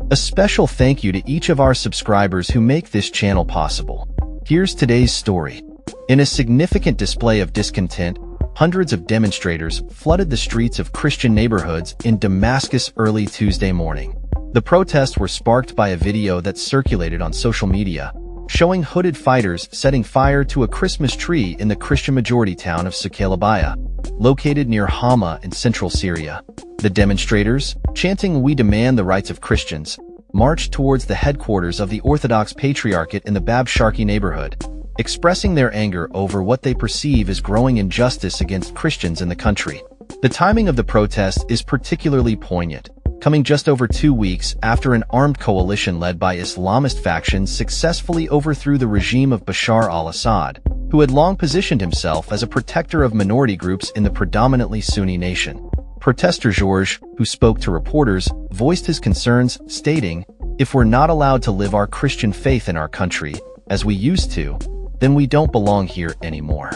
A special thank you to each of our subscribers who make this channel possible. Here's today's story. In a significant display of discontent, hundreds of demonstrators flooded the streets of Christian neighborhoods in Damascus early Tuesday morning. The protests were sparked by a video that circulated on social media, showing hooded fighters setting fire to a Christmas tree in the Christian-majority town of Suqailabaya, located near Hama in central Syria. The demonstrators, chanting "We demand the rights of Christians," marched towards the headquarters of the Orthodox Patriarchate in the Bab Sharqi neighborhood, expressing their anger over what they perceive as growing injustice against Christians in the country. The timing of the protest is particularly poignant, coming just over 2 weeks after an armed coalition led by Islamist factions successfully overthrew the regime of Bashar al-Assad, who had long positioned himself as a protector of minority groups in the predominantly Sunni nation. Protester George, who spoke to reporters, voiced his concerns, stating, "If we're not allowed to live our Christian faith in our country, as we used to, then we don't belong here anymore."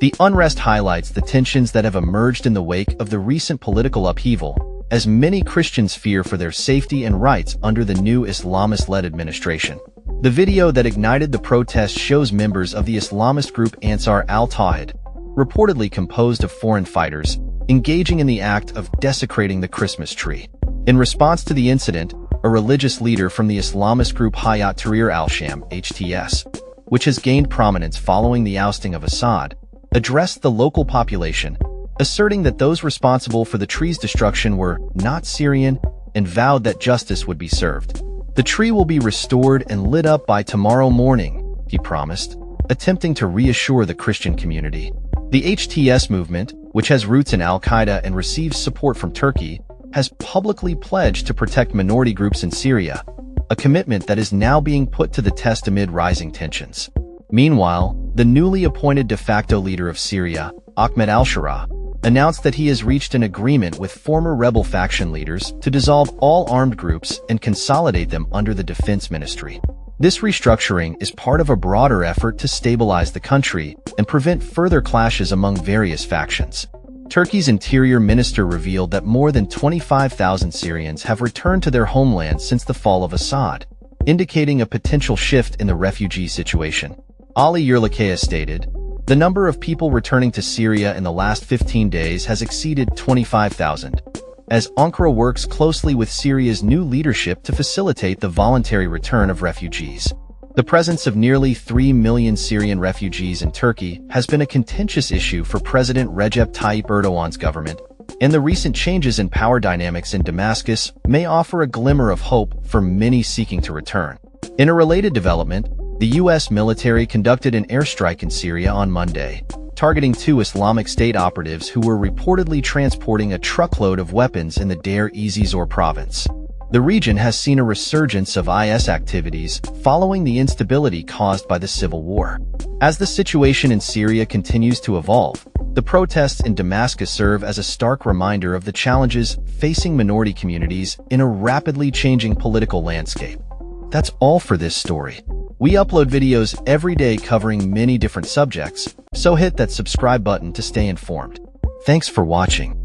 The unrest highlights the tensions that have emerged in the wake of the recent political upheaval, as many Christians fear for their safety and rights under the new Islamist-led administration. The video that ignited the protest shows members of the Islamist group Ansar al-Tawhid, reportedly composed of foreign fighters, engaging in the act of desecrating the Christmas tree. In response to the incident, a religious leader from the Islamist group Hayat Tahrir al-Sham (HTS), which has gained prominence following the ousting of Assad, addressed the local population, asserting that those responsible for the tree's destruction were not Syrian and vowed that justice would be served. "The tree will be restored and lit up by tomorrow morning," he promised, attempting to reassure the Christian community. The HTS movement, which has roots in al-Qaeda and receives support from Turkey, has publicly pledged to protect minority groups in Syria, a commitment that is now being put to the test amid rising tensions. Meanwhile, the newly appointed de facto leader of Syria, Ahmed al-Shara, announced that he has reached an agreement with former rebel faction leaders to dissolve all armed groups and consolidate them under the defense ministry. This restructuring is part of a broader effort to stabilize the country and prevent further clashes among various factions. Turkey's interior minister revealed that more than 25,000 Syrians have returned to their homeland since the fall of Assad, indicating a potential shift in the refugee situation. Ali Yerlikaya stated, "The number of people returning to Syria in the last 15 days has exceeded 25,000, as Ankara works closely with Syria's new leadership to facilitate the voluntary return of refugees." The presence of nearly 3 million Syrian refugees in Turkey has been a contentious issue for President Recep Tayyip Erdogan's government, and the recent changes in power dynamics in Damascus may offer a glimmer of hope for many seeking to return. In a related development, the U.S. military conducted an airstrike in Syria on Monday, targeting 2 Islamic State operatives who were reportedly transporting a truckload of weapons in the Deir ez-Zor province. The region has seen a resurgence of IS activities following the instability caused by the civil war. As the situation in Syria continues to evolve, the protests in Damascus serve as a stark reminder of the challenges facing minority communities in a rapidly changing political landscape. That's all for this story. We upload videos every day covering many different subjects, so hit that subscribe button to stay informed. Thanks for watching.